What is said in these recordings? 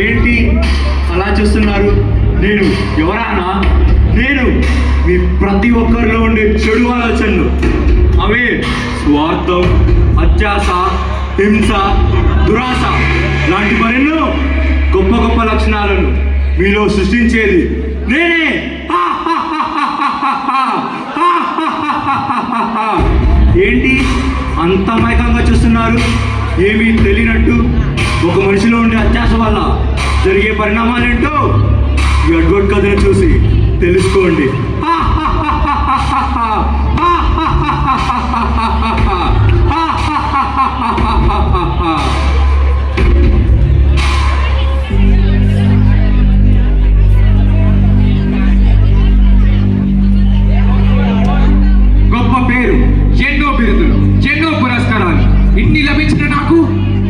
ఏంటి అలా చూస్తున్నారు? నేను ఎవరానా? నేను మీ ప్రతి ఒక్కరిలో ఉండే చెడు ఆలోచనలు, అవే స్వార్థం, అత్యాస, హింస, దురాశ లాంటి మరెన్నో గొప్ప గొప్ప లక్షణాలను మీలో సృష్టించేది నేనే. ఏంటి అంత మైకంగా చూస్తున్నారు? ఏమీ తెలియనట్టు ఒక మనిషిలో ఉండే అత్యాస వల్ల జరిగే పరిణామాలేంటో ఈ అడ్వర్ట్ కథను చూసి తెలుసుకోండి. గొప్ప పేరు, ఎన్నో బిరుదులు, ఎన్నో పురస్కారాలు ఇన్ని లభించిన నాకు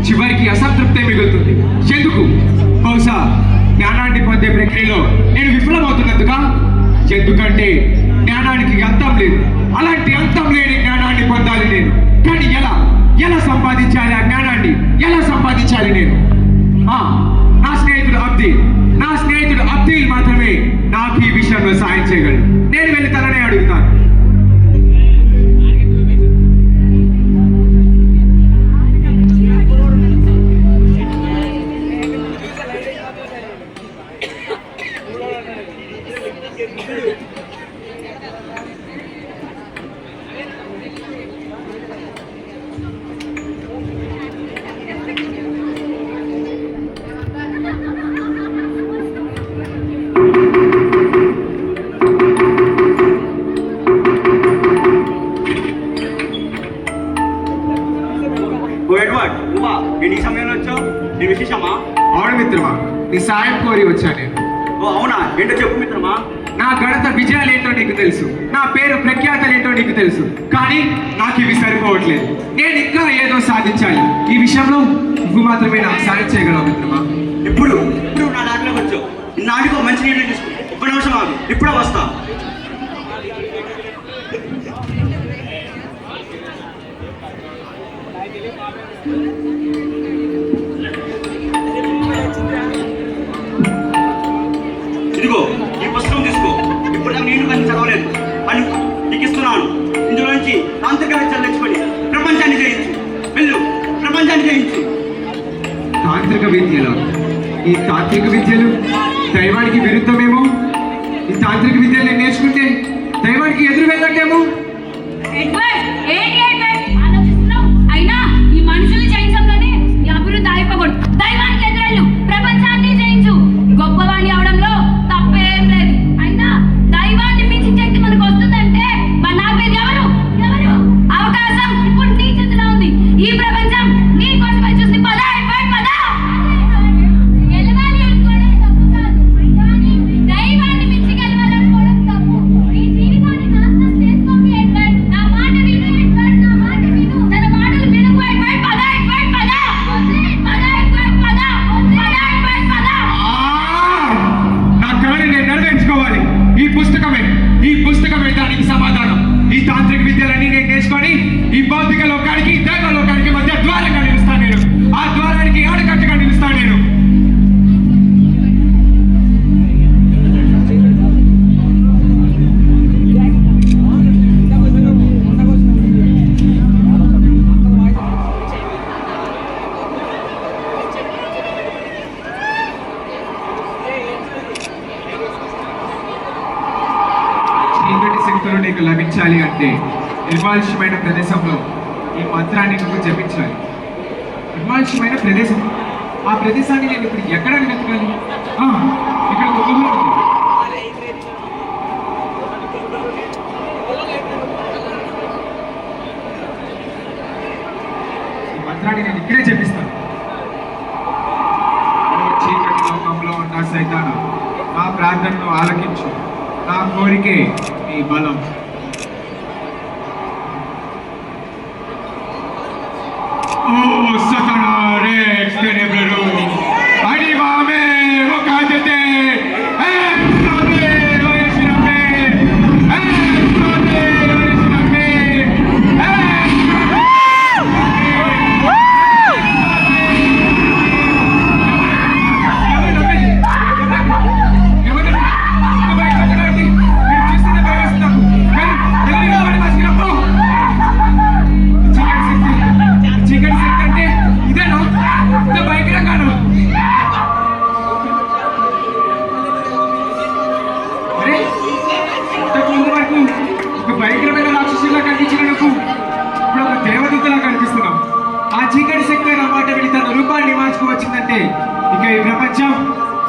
చివరికి అసంతృప్తే మిగులుతుంది. ఎందుకు? బహుశా జ్ఞానాన్ని పొందే ప్రక్రియలో నేను విఫలమవుతున్నందుగా. ఎందుకంటే జ్ఞానానికి అంతం లేదు. అలాంటి అంతం లేని జ్ఞానాన్ని పొందాలి నేను. కానీ ఎలా సంపాదించాలి ఆ జ్ఞానాన్ని? ఎలా సంపాదించాలి నేను? నా స్నేహితుడు అబ్దీల్ మాత్రమే నాకు ఈ విషయంలో సాయం చేయగలడు. నేను వెళ్ళి తననే అడుగుతాను. అవును మిత్రమా, నీ సాయం కోరి వచ్చా నేను. అవునా? ఏంటో చెప్పు మిత్రమా. నా గణిత విజయాలు ఏంటో నీకు తెలుసు, నా పేరు ప్రఖ్యాతలు ఏంటో నీకు తెలుసు. కానీ నాకు ఇవి సరిపోవట్లేదు. నేను ఇంకా ఏదో సాధించాలి. ఈ విషయంలో నువ్వు మాత్రమే నాకు సాయం చేయగలవు మిత్రమా. ఇప్పుడు నా దాంట్లోకి వచ్చావు. నాటికో మంచి నిర్ణయం తీసుకో. ఒక్క నిమిషం ఆగు, ఇప్పుడే వస్తా. ఇదిగో ఈ పుస్తకం తీసుకో. ఇప్పుడు నేను కానీ చదవలేదు అని నీకు ఇస్తున్నాను. ఇందులోంచి తాంత్రిక విద్యలు నేర్చుకొని ప్రపంచాన్ని జయించు. వెళ్ళు, ప్రపంచాన్ని జయించు. తాంత్రిక విద్యలు? ఈ తాంత్రిక విద్యలు దైవానికి విరుద్ధమేమో. ఈ తాంత్రిక విద్యలు నేను నేర్చుకుంటే దైవానికి ఎదురు వెళ్ళటేమో. అయినా ఈ మనుషులు జయించడంలోనే ఈ అభివృద్ధి అయిపోకూడదు. దైవానికి ఎదురెళ్ళు, ప్రపంచాన్ని జయించు. గొప్పవాణి అవడంలో తప్పేం లేదు. అయినా దైవాన్ని మించి శక్తి మనకు వస్తుందంటే మన పేరు ఎవరు? అవకాశం ఇప్పుడు నీ చేతిలో ఉంది. ఈ ప్రపంచం నీ కోసమే చూసి పద గెలవాలి అనుకోవడం తప్పు కాదు, కానీ దైవాన్ని మించి గెలవాలనుకోవడం తప్పు. నీ జీవితాన్ని నాశనం చేసుకోకి ఎడ్వర్డ్. నా మాట విను ఎడ్వర్డ్, నా మాట విను. తన మాటలు వినకు ఎడ్వర్డ్. పద ఎడ్వర్డ్, పద ఎడ్వర్డ్, పద ఎడ్వర్డ్, పద. నా కళని నేను నెరవేర్చుకోవాలి. ఈ పుస్తకమే దానికి సమాధానం. ఈ తాంత్రిక విద్యలన్నీ నేను నేర్చుకొని ఈ భౌతిక లోకానికి దైవ లోకానికి మధ్య ద్వారంగా నిలుస్తాను నేను. ఆ ద్వారానికి ఆడకట్టుగా నిలుస్తాను నేను. నీకు లభించాలి అంటే నిర్మానుష్యమైన ప్రదేశంలో ఈ మంత్రాన్ని నువ్వు జపించాలి. నిర్మానుష్యమైన ప్రదేశం, ఆ ప్రదేశాన్ని నేను ఇప్పుడు ఎక్కడ వెతకాలి? ఇక్కడ ఒక గుహ ఉంది. ఈ మంత్రాన్ని నేను ఇక్కడే జపిస్తాను. చీకటి లోకంలో ఉన్న సైతాను, నా ప్రార్థనను ఆలకించు. నా కోరికే నీ బలం. ఓ సతనా రే అంతే. ఇక ఈ ప్రపంచం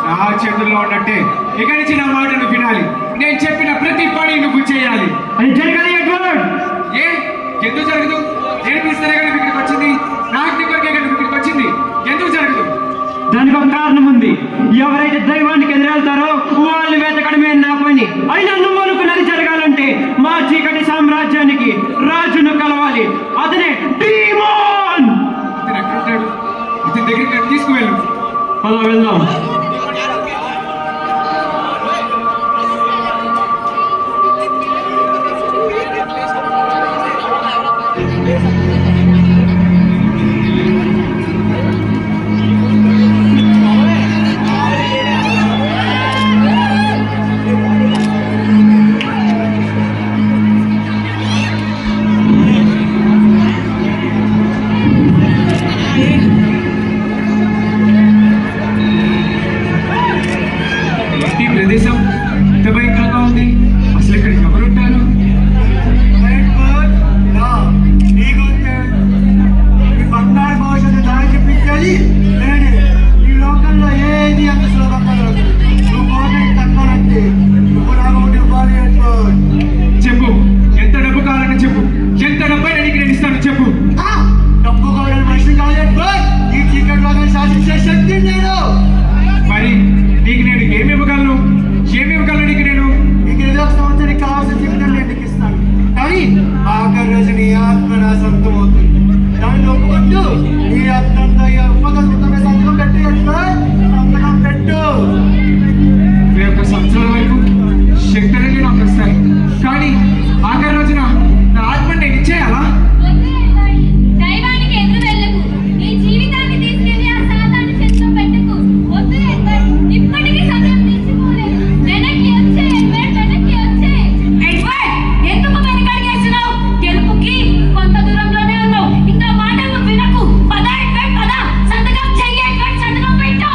నా చేతుల్లో ఉన్నట్టే. ఇక నుంచి నా మాట నువ్వు వినాలి. నేను చెప్పిన ప్రతి పని నువ్వు చేయాలి. అది జరగదు ఎడ్వర్డ్. ఏ ఎందుకు జరగదు? నేను పిలిస్తేనే కదా ఇక్కడికి వచ్చింది. నాకు నీ కొరకే కదా ఇక్కడికి వచ్చింది. ఎందుకు జరగదు? దానికి ఒక కారణం ఉంది. ఎవరైతే దైవానికి ఎదురెళ్తారో వాళ్ళు వెతకడమే నా పని. అయినా నువ్వు అనుకున్నది జరగాలంటే మా చీకటి సామ్రాజ్యానికి రాజును కలవాలి. అతనే డీమోన్. అతను ఎక్కడుంటాడు? అతని దగ్గరికి తీసుకువెళ్ళు. అలా వెళ్దాం. ఈ ప్రదేశం ఎంత భయంకరంగా ఉంది. అసలు ఇక్కడ ఎవరుంటారు? బంగారు భవిష్యత్తు దారి చూపించాలి. నేనే ఈ లోకంలో ఏది అంత సులభంగా దొరకదు. నువ్వు పోటీ తక్కువనంటే నువ్వు నాకు ఇవ్వాలి. చెప్పు, ఎంత డబ్బు కావాలని చెప్పు. ఎంత డబ్బు నీకు నేను ఇస్తాను చెప్పు. డబ్బు కావాలని మనిషి కావాలి. ఈ చీకటి లోకాన్ని శాసించే శక్తి నేను. మరి నీకు నేను ఏమి ఇవ్వగలను? ఏమి ఇవ్వగలను నీకు నేను? నీకు ఏదో ఒక సంవత్సరానికి కావాల్సిన జీవితం నేను నీకు ఇస్తాను. కానీ ఆఖరి రోజు నీ ఆత్మ నా సొంతం అవుతుంది. దాన్ని ఒప్పుకుంటూ నీ ఆత్మంతో సంతకం పెట్టు. సంతకం పెట్టు. ఈ యొక్క సంవత్సరాల వరకు శక్తులన్నీ నాకు వస్తాయి. కానీ ఆఖరి రోజున నా ఆత్మ నేను ఇచ్చేయాలా? వద్దు ఎడ్వర్డ్. దైవానికి ఎదురు వెళ్ళకు. నీ జీవితాన్ని తీసుకెళ్లి ఆ సాతాను చేతిలో పెట్టకు. వద్దు ఎడ్వర్డ్. ఇప్పటికీ సమయం తీసుకోలేదు. వెనక్కి వచ్చే ఎడ్వర్డ్, వెనక్కి వచ్చే. ఎడ్వర్డ్, ఎందుకు వెనకడిగేస్తున్నావు? గెలుపుకి కొంత దూరంలోనే ఉన్నావు. ఇంకా మాటలు వినకు. పద ఎడ్వర్డ్, పద. సంతకం చెయ్యి ఎడ్వర్డ్, సంతకం పెట్టు.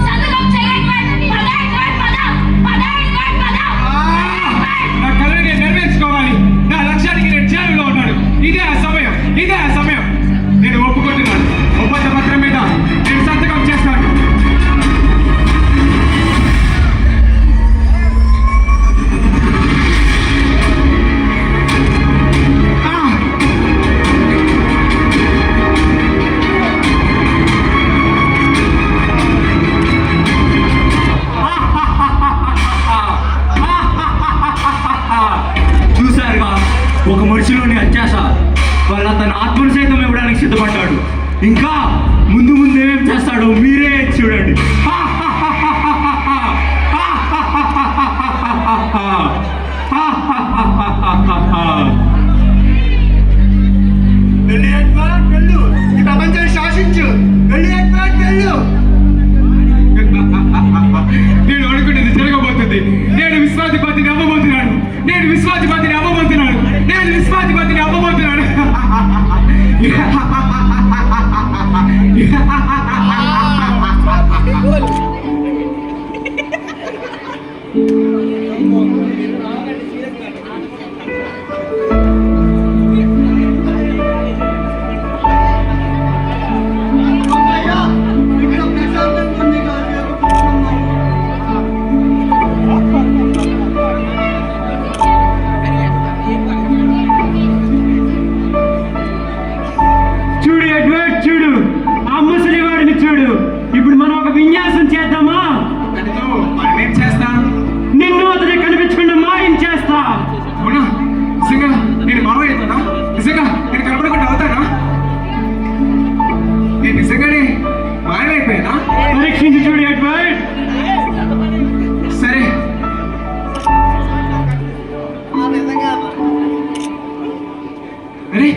సంతకం చెయ్యి ఎడ్వర్డ్. పద ఎడ్వర్డ్, పద. పద ఎడ్వర్డ్, పద. నా కళని నేను నెరవేర్చుకోవాలి. నా లక్ష్యానికి నేను చేరువలో ఉన్నాను. ఇదే ఆ సమయం, ఇదే ఆ సమయం. నేను ఒప్పుకుంటున్నాను. ఒప్పంద పత్రం మీద నేను సంతకం చేస్తాను. చూశారుగా ఒక మనిషిలోని అత్యాశ వాళ్ళ తన ఆత్మను సైతం ఇవ్వడానికి సిద్ధపడ్డాడు. ఇంకా ముందు ముందు ఏం చేస్తాడో మీరే చూడండి. వెళ్ళి ఎడ్వర్డ్, వెళ్ళు. ఈ ప్రపంచాన్ని శాసించు. వెళ్ళి ఎడ్వర్డ్, వెళ్ళు. నేను అనుకున్నది జరగబోతుంది. నేను విశ్వాధిపతిని అవ్వబోతున్నాను. నేను విశ్వాధిపతిని అవ్వబోతున్నాను. నేను విశ్వాధిపతిని అవ్వబోతున్నాను. అయ్యా, ఇక్కడ ప్రశాంతం ఉంది కాదు. చూడు ఎడ్వర్డ్, చూడు ఆ ముసలి వాడిని చూడు. ఇప్పుడు మనం ఒక విన్యాసం చేద్దామా? దానితో మనం ఏం చేస్తాను? నిన్ను అతని కనిపించకుండా మాయం చేస్తా. అవునా? నిజంగా నేను మావయ్య అవుతానా? నిజంగా నేను కనపడకుండా అవుతానా? నేను నిజంగానే మాయమైపోయానా? పరీక్షించి చూడు ఎడ్వర్డ్. సరే. అరే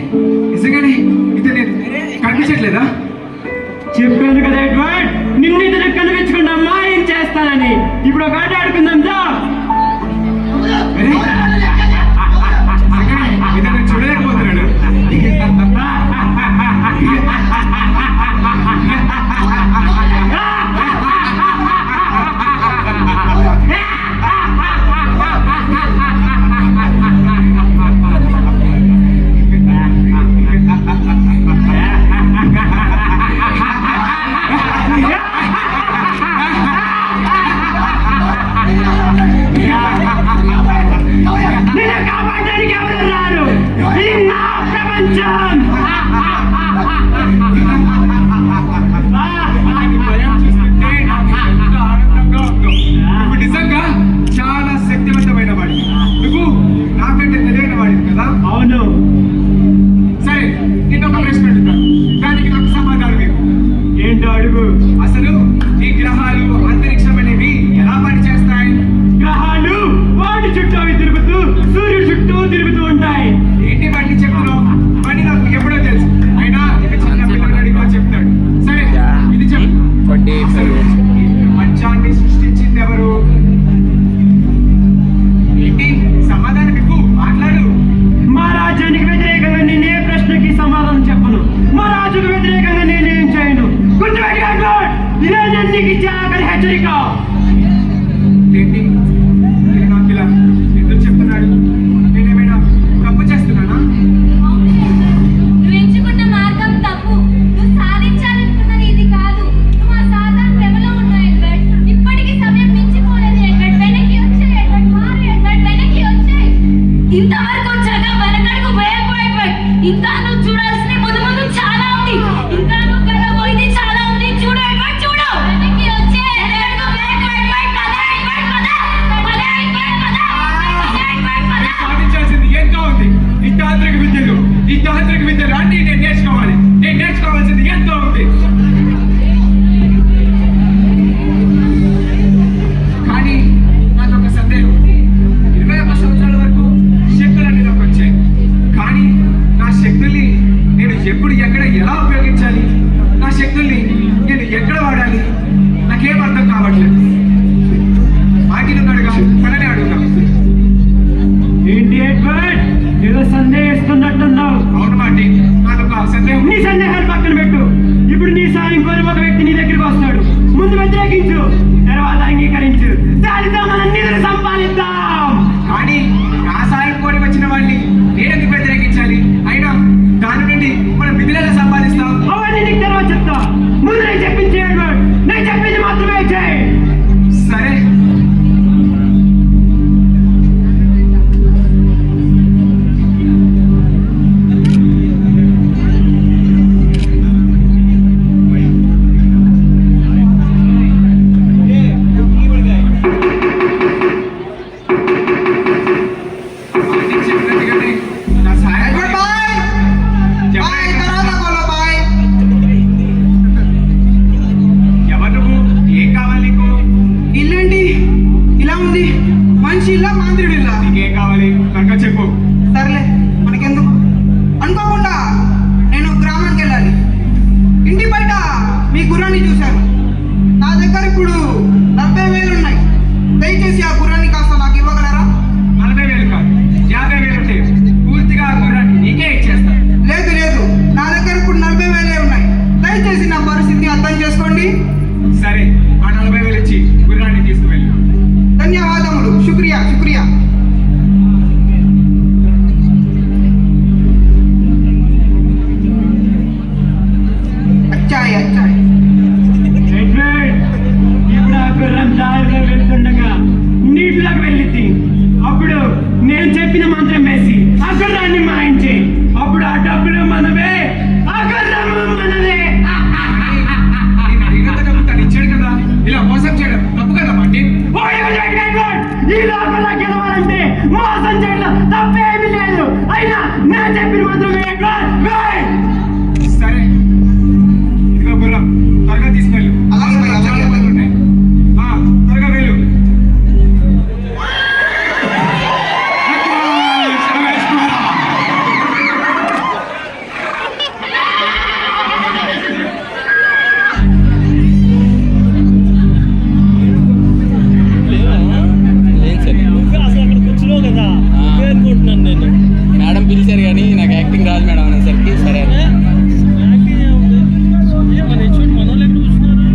నిజంగానే ఇది నేను కనిపించట్లేదా? చెప్పాను కదా ఎడ్వర్డ్, నిన్ను ఇతను కనిపించకుండా మాయం చేస్తానని. ఇప్పుడు ఒక ఆట ఆడుకుందాం దా. అరే ఇతను చూడలేకపోతున్నాడు. హెచ్చరిక. ఏంటి నేను నాకు ఇలా ఎందుకు చెప్తున్నాడు? నేనేమైనా తప్పు చేస్తున్నానా? నువ్వు ఎంచుకున్న మార్గం తప్పు. నువ్వు సాధించాలనుకున్నది ఇది కాదు. నువ్వు ఆ సాధారణ ప్రేమలో ఉన్నావు ఎడ్వర్డ్. ఇప్పటికీ సమయం మించిపోలేదు ఎడ్వర్డ్. వెనక్కి వచ్చాయి ఎడ్వర్డ్. మారు ఎడ్వర్డ్, వెనక్కి వచ్చాయి. ఇంతవరకు వచ్చాక వెనకడుగు వేయకు ఎడ్వర్డ్. ఇంకా నువ్వు చూడాల్సిన ముందు ముందు చాలా ఉంది. ఇంకా నువ్వు కలబోయింది చాలా ఉంది. చూడు ఎడ్వర్డ్, చూడు. వెనక్కి వచ్చాయి. వెనకడుగు వేయకు ఎడ్వర్డ్. పద ఎడ్వర్డ్, పద. పద ఎడ్వర్డ్, పద. పద ఎడ్వర్డ్, పద. సాధించాల్సింది ఎంతో ఉంది. ఈ తాంత్రిక విద్యలు అన్ని నేను నేర్చుకోవాలి. నేను నేర్చుకోవాల్సింది ఎంతో ఉంది. కానీ నాకొక సందేహం. 21 సంవత్సరాల వరకు శక్తులన్నీ నాకు వచ్చాయి. కానీ నా శక్తుల్ని నేను ఎప్పుడు ఎక్కడ ఎలా ఉపయోగించాలి? నా శక్తుల్ని నేను ఎక్కడ వాడాలి? నాకేం అర్థం కావట్లేదు. మాటినున్నాడుగా తననే అడుగుతాం. ఏంటి ఎడ్వర్డ్, ఏదో సందేహిస్తున్నట్టున్నావు. అవును మాటి, నాదొక సందేహం. నీ సందేహాలు పక్కన పెట్టు. ఇప్పుడు నీ సాయం కోరి ఒక వ్యక్తి నీ దగ్గరికి వస్తాడు. ముందు వ్యతిరేకించు, తర్వాత అంగీకరించు. దానితో మనం నిధులు సంపాదిద్దాం. కానీ నా సాయం కోరి వచ్చిన వాళ్ళని నేనెందుకు వ్యతిరేకించాలి? అయినా దాని నుండి మనం నిధులను సంపాదిస్తాం. అవన్నీ నీకు తర్వాత చెప్తా. ముందు నేను చెప్పింది ఎడ్వర్డ్. నేను చెప్పింది మాత్రమే చేయి. సరే. చెప్పినట్టుగానే నా సాయం ఎవరు నువ్వు? ఏం కావాలి నీకు? ఇల్లేంటి ఇలా ఉంది? మనిషి ఇల్లా, మాంత్రుడు ఇల్లా? నీకేం కావాలి త్వరగా చెప్పు. సర్లే, మనకెందుకు. అనుకోకుండా నేను గ్రామానికి వెళ్ళాలి. ఇంటి బయట మీ గుర్రాన్ని చూశాను. నా దగ్గర ఇప్పుడు 40,000 ఉన్నాయి. దయచేసి ఆ గుర్రాన్ని కాస్త నాకు ఇవ్వగలరా? 40,000 కాదు, 50,000 ఉంటే పూర్తిగా ఆ గుర్రాన్ని నీకే ఇచ్చేస్తాను. లేదు లేదు, నా దగ్గర ఇప్పుడు 40,000 ఉన్నాయి. దయచేసి నా పరిస్థితిని అర్థం చేసుకోండి. సరే, ఆ 40,000 ఇచ్చి గుర్రాన్ని తీసుకువెళ్ళు. ధన్యవాదములు. శుక్రియా శుక్రియా. అచ్చాయ్ అచ్చాయ్. ఎడ్వర్డ్, ఇప్పుడు ఆ గుర్రం దారిలో వెళ్తుండగా నీటిలోకి వెళ్ళింది. అప్పుడు నేను చెప్పిన మంత్రం వేసి ఆ గుర్రాన్ని మాయించి, అప్పుడు ఆ డబ్బులు మనవే, ఆ గుర్రము మనవే. నేను అడిగినంత డబ్బు తను ఇచ్చాడు కదా, ఇలా మోసం చేయడం తప్పు కదా మాటి? ఓ ఎడ్వర్డ్, ఎడ్వర్డ్, ఈ లోకంలో గెలవాలంటే మోసం చేయడం తప్పేమీ లేదు. అయినా నేను చెప్పిన మంత్రం ఎడ్వర్డ్, వేయ్. సరే, ఇదిగో గుర్రం, త్వరగా తీసుకెళ్ళు. అలాగే భయ్, అలాగే చాలా భయ్. పనులు ఉన్నాయి. త్వరగా వెళ్ళు. మేడం పిలిచారు కానీ నాకు యాక్టింగ్ రాదు మేడం అనేసరికి సరే అని. మనోళ్ళు ఎక్కడ కూర్చున్నారు?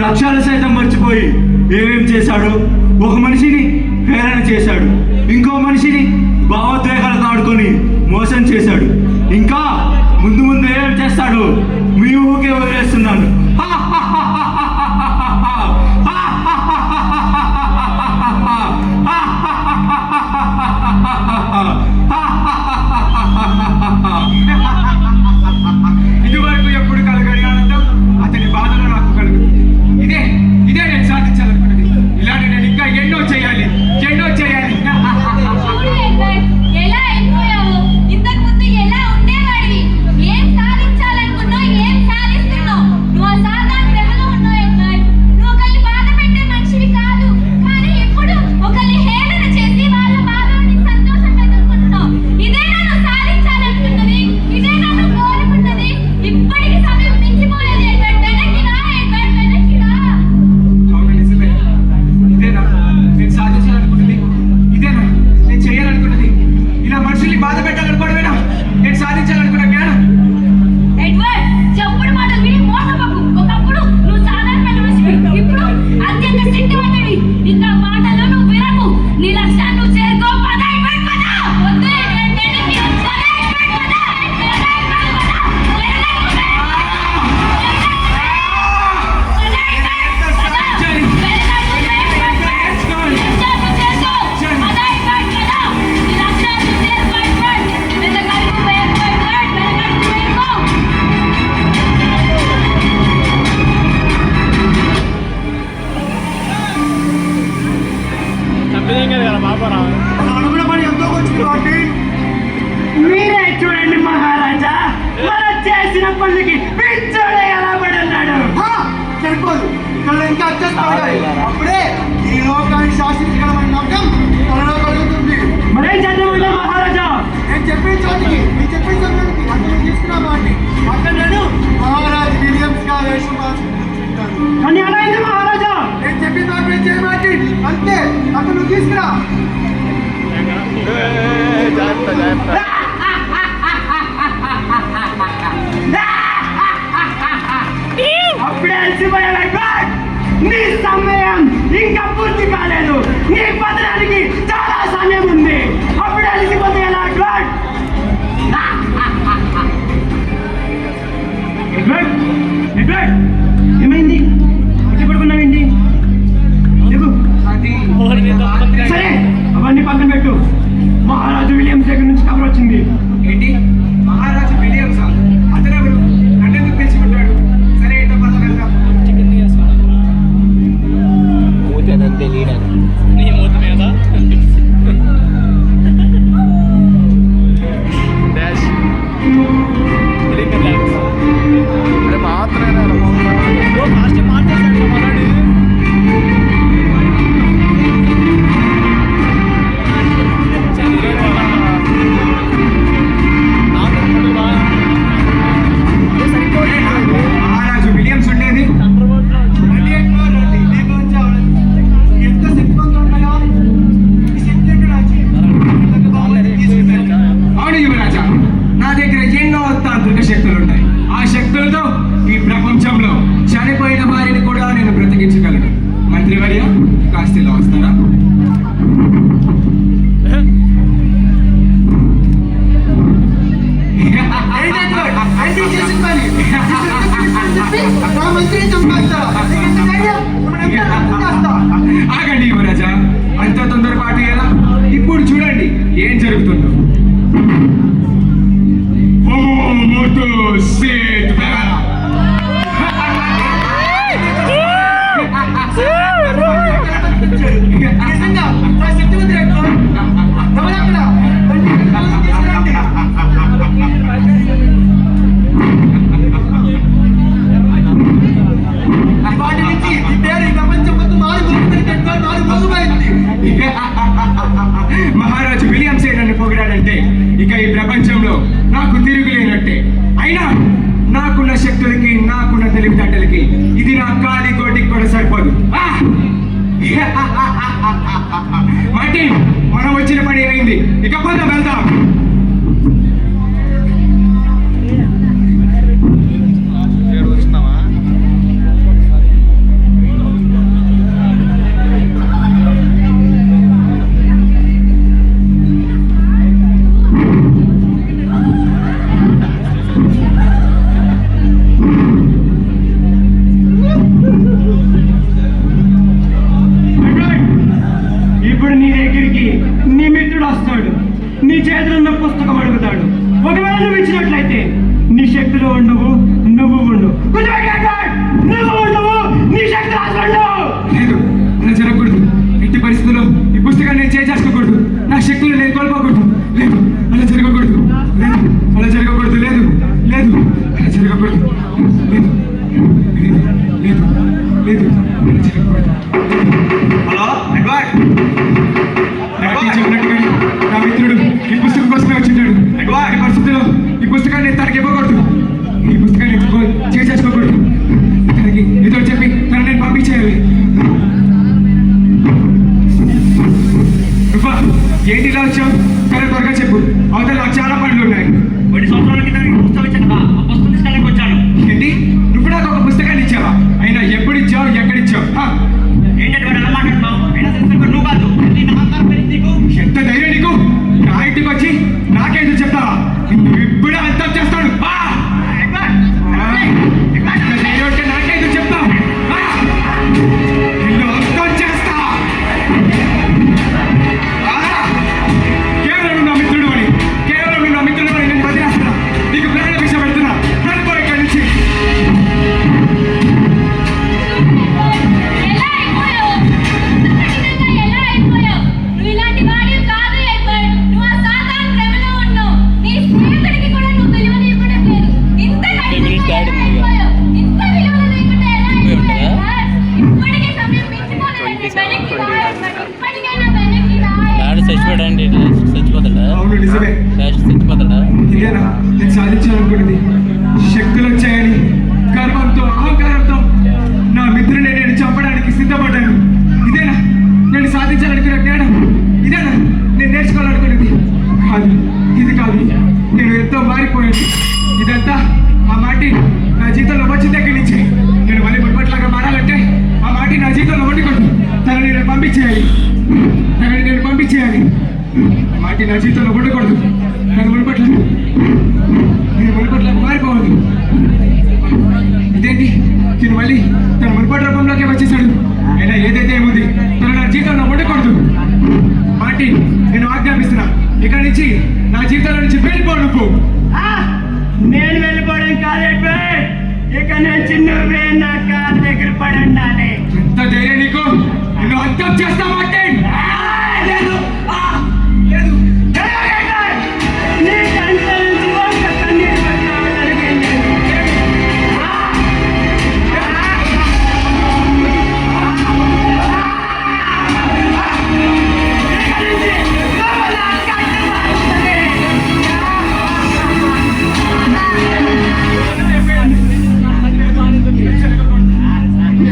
లక్ష్యాలు సైతం మర్చిపోయి ఏమేం చేశాడు? ఒక మనిషిని హేళన చేశాడు, ఇంకో మనిషిని భావోద్వేగాలతో ఆడుకొని మోసం చేశాడు. ఇంకా ముందు ముందు ఏం చేస్తాడు మీ ఊకే వదిలేస్తున్నాను. ఇదివరకు ఎప్పుడు కలగని ఆనందం అతని బాధలో నాకు కలుగుతుంది. ఇదే నేను సాధించాలనుకున్నది. ఇలాంటి నేను ఇంకా ఎన్నో చేయాలి. ఎలా అయిపోయావు? ఇంతకు ముందు ఎలా ఉండేవాడివి? ఏం సాధించాలనుకున్నావు? ఏం సాధిస్తున్నావు? నువ్వు అసాధారణ ప్రజలు ఉన్నావు ఎడ్వర్డ్. నువ్వు ఒకరిని బాధ పెట్టే మనిషివి కాదు, కానీ ఇప్పుడు ఒకరిని హేళన చేసి వాళ్ళ బాధని సంతోషంగా ఎదుర్కొంటున్నావు. ఇదే నన్ను సాధించాలనుకున్నది, ఇదే నన్ను కోరుకున్నది. ఇప్పటికి సమయం మించిపోలేదు ఎడ్వర్డ్. వెనక్కి రా ఎడ్వర్డ్, వెనక్కి రా. అవును, నిజమే. ఇదేనా నేను సాధించాలనుకున్నది? ఇదేనా నేను చేయాలనుకున్నది? ఇలా మనుషుల్ని బాధ పెట్టాలనుకోవడమేనా నేను సాధించాలనుకున్న జ్ఞానం? ఎడ్వర్డ్, చెప్పుడు మాటలు విని మోసపోకు. ఒకప్పుడు నువ్వు సాధారణ మనిషివి, ఇప్పుడు అత్యంత శక్తివంతుడివి. ఇంకా మాటలు నువ్వు వినకు. నీ లక్ష్యాన్ని నువ్వు చేరుకో. పద ఎడ్వర్డ్, పద. వద్దు ఎడ్వర్డ్, వెనక్కి రా. పద ఎడ్వర్డ్, పద. అనుకున్న పని ఎంతో వచ్చింది కాబట్టి మీరే చూడండి మహారాజా, మనం చేసిన పనులకి పిచ్చోడే ఎలా పడున్నాడు. సరిపోదు, ఇక్కడ ఇంకా వచ్చేస్తాడు. అప్పుడే ఈ లోకాన్ని శాసించగలమని నమ్మకం తనలో కలుగుతుంది. మరేం చేద్దామంటే మహారాజా? నేను చెప్పిన చోటికి అతను తీసుకున్నామండి. అక్కడ నేను మహారాజ్ విలియమ్స్ గా వేషం మార్చుకుంటాను. కానీ అలా అయింది మహారాజా. నేను చెప్పిన దాన్ని చేయమండి, అంతే. అతను తీసుకురా. అప్పుడే అలసిపోయావు ఎడ్వర్డ్. నీ సమయం ఇంకా పూర్తి కాలేదు. నీ పతనానికి చాలా సమయం ఉంది. అప్పుడే అలసిపోతే ఎలా ఎడ్వర్డ్? ఎడ్వర్డ్, ఏమైంది? ఎక్కడ పడుకున్నావేంటి? చెప్పు. అది సరే, అవన్నీ పక్కన పెట్టు. మహారాజు విలియమ్స్ దగ్గర నుంచి కబర్ వచ్చింది. ఏంటి? మహారాజు విలియమ్సా? అతనెవరు? నన్నెందుకు పిలిచిపెట్టాడు? సరే, ఏంటో పద వెళ్దాం. మూతి అదంతే లీడర్ నీ మూతి మీద డాష్ అరే మాత్రమే ఫాస్ట్ మార్చేసాడు మనోడు. మహారాజు విలియమ్స్ ఉండేది ఎంత శక్తివంతం ఉండగా ఈ శక్తి ఏంటో అవును యువరాజా, నా దగ్గర ఎన్నో తాంత్రిక శక్తులు ఉన్నాయి. ఆ శక్తులతో ఈ ప్రపంచంలో చనిపోయిన వారిని కూడా నేను బ్రతికించగలను. మంత్రివర్య, కాస్త ఇలా వస్తారా? ఆగండి యువరాజా, అంత తొందరపాటు ఎలా? ఇప్పుడు చూడండి ఏం జరుగుతుందో. నిజంగా శక్తివంతుడు ఎవరక్కడ వాటి నుంచి ఈ పేరు ఈ ప్రపంచం మొత్తం మహారాజు విలియమ్సే నన్ను పొగిడాడంటే ఇక ఈ ప్రపంచంలో నాకు తిరుగులేనట్టే. అయినా నాకున్న శక్తులకి, నాకున్న తెలివితేటలకి ఇది నా కాలి కోటికి కూడా సరిపోదు. మట్టి, మనం వచ్చిన పని అయింది, ఇక పద వెళ్దాం. నీ చేతిలో ఉన్న పుస్తకం అడుగుతాడు. ఒకవేళ నువ్వు ఇచ్చినట్లయితే నీ శక్తిలో ఉండవు, నువ్వు ఉండు. నువ్వు ఉండవు, నీ శక్తి ఉండవు. లేదు, అలా జరగకూడదు. ఎట్టి పరిస్థితుల్లో ఈ పుస్తకాన్ని నేను చేసుకోకూడదు. నా శక్తులు నేను కోల్పోకూడదు. లేదు, అలా జరగకూడదు. లేదు, అలా జరగకూడదు. లేదు, లేదు, అలా జరగకూడదు. లేదు, లేదు, లేదు, లేదు, అలా జరగకూడదు. హలో ఎడ్వర్డ్, నాకు చెప్పినట్టుగానే నా మిత్రుడు ఈ పుస్తకం కోసమే వచ్చింటాడు. ఎట్టి పరిస్థితుల్లో ఈ పుస్తకాన్ని నేను తనకి ఇవ్వకూడదు. ఈ పుస్తకాన్ని చేసుకోకూడదు. తనకి ఏదో చెప్పి తను నేను పంపించేయాలి. ఏంటి ఇలా వచ్చావు? సరే త్వరగా చెప్పు. అవతల నాకు చాలా పనులు ఉన్నాయి. కొన్ని సంవత్సరాల కింద నీకు పుస్తకం ఇచ్చాను కదా, ఆ పుస్తకం తీసుకెళ్ళడానికి వచ్చాను. ఏంటి, నువ్వు నాకు ఒక పుస్తకాన్ని ఇచ్చావా? అయినా ఎప్పుడు ఇచ్చావు, ఎక్కడిచ్చావు? ఏంటి ఎడ్వర్డ్ అలా మాట్లాడుతున్నావు? అయినా తెలిసిన నువ్వు కాదు, నీ నమ్మకాలు పెరిగి నీకు. ఎంత ధైర్యం నీకు? నా ఇంటికి వచ్చి నాకేంటో చెప్తావా? నువ్వు ఇప్పుడే అర్థం చేస్తాడు. ధైర్యం అంటే నాకేంటో చెప్తావు? నిన్ను అర్థం చేస్తా. కేవలం నా మిత్రుడు అని, కేవలం నా మిత్రుడు అని నేను వదిలేస్తున్నా. నీకు ప్రాణ భిక్ష పెడుతున్నా. వెళ్ళిపో ఇక్కడి నుంచి. ఎలా అయిపోయావు? ఎలా అయిపోయావు? నువ్వు ఇలాంటి వాడివి కాదు ఎడ్వర్డ్. నువ్వు ఆ సాతాను ప్రేమలో ఉన్నావు. నీ స్నేహితుడికి కూడా నువ్వు విలువ లేకుండా లేదు. ఇంత కఠినంగా ఎలా అయిపోయావు? ఇంత విలువ లేకుండా ఎలా అయిపోయావు? ఇప్పటికే సమయం మించిపోలేదు. వెనక్కి రా ఎడ్వర్డ్. ఇప్పటికైనా వెనక్కి రా. లాడు చచ్చిపోయాడండి, చచ్చిపోతాడా? అవును, నిజమే. లాస్ట్ చచ్చిపోతాడా? ఇదేనా నేను సాధించాలనుకున్నది? శక్తులు వచ్చాయని గర్వంతో, అహంకారంతో నా మిత్రుని నేను చంపడానికి సిద్ధపడ్డాను. ఇదేనా నేను సాధించాలనుకున్న జ్ఞానం? ఇదేనా నేను నేర్చుకోవాలనుకున్నది? కాదు, ఇది కాదు. నేను ఎంతో మారిపోయాను. ఇదంతా ఆ మాటి నా జీవితంలో వచ్చిన దగ్గర నుంచి నేను మళ్ళీ మునుపట్లాగా మారాలంటే ఆ మాటి నా జీవితంలో వండుకోండి. తనని నేను పంపించేయాలి. తనని నేను పంపించేయాలి. ఆ మాటి నా జీవితంలో ఉండకూడదు. నేను మునుపట్ల మారిపోవాలి. ఇదేంటి, నేను మళ్ళీ తన మునుపటి రూపంలోకి వచ్చేసాడు. అయినా ఏదైతే ఏముంది, తను నా జీవితంలో ఉండకూడదు. మాటి నేను ఆజ్ఞాపిస్తున్నా, ఇక్కడి నుంచి నా జీవితంలో నుంచి వెళ్ళిపో. నువ్వు నేను వెళ్ళిపోవడం కాదు ఎడ్వర్డ్. ఇక నుంచి నువ్వే నా కాళ్ళ దగ్గర పడి ఉండాలి. ఎంత ధైర్యం నీకు? నిన్ను అర్థం చేస్తావా? లేదు, లేదు. నీ కంట నుంచి ఒక్క కన్నీరు పట్టినా జరిగింది.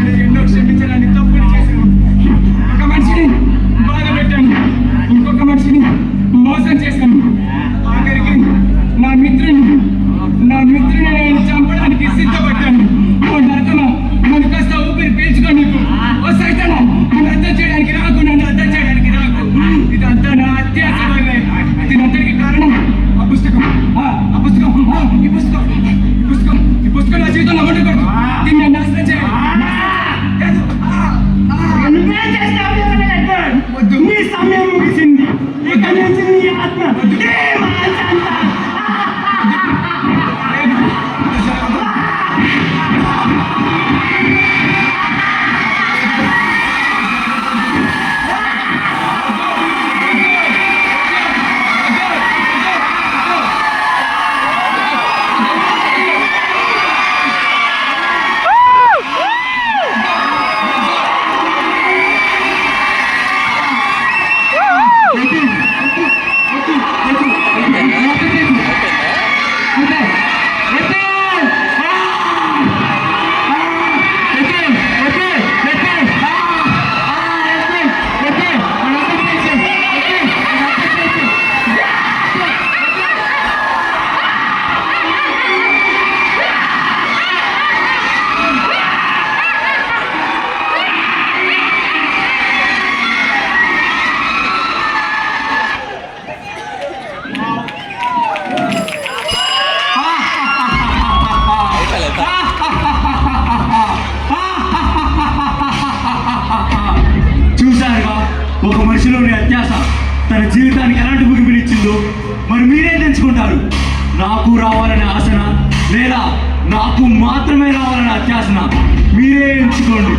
నేను ఎన్నో క్షమించడానికి తప్పులు చేశాను. ఒక మనిషిని బాధ పెట్టాను, ఇంకొక మనిషిని మోసం చేశాను. ఆఖరికి నా మిత్రుని నేను చంపడానికి సిద్ధపడ్డాను. ఓ నరకమా, నన్ను కాస్త ఊపిరి పీల్చుకో. నీకు ఓ సైతానా, నన్ను అర్థం చేయడానికి రాకు, నన్ను అర్థం చేయడానికి రాకు. ఇదంతా నా అత్యాస వల్లే. దీనంతటికి కారణం ఆ పుస్తకం. ఆ పుస్తకం, ఈ పుస్తకం, ఈ పుస్తకం, ఈ పుస్తకం నా జీవితంలో ఉండకూడదు. దీన్ని నాశనం చేయాలి. నువ్వేం చేస్తావు ఎడ్వర్డ్? నీ సమయం ముగిసింది. ఇక నుంచి నీ ఆత్మ మరి మీరేం తెంచుకుంటారు? నాకు రావాలనే ఆశన, లేదా నాకు మాత్రమే రావాలనే అత్యాసన? మీరే ఎంచుకోండి.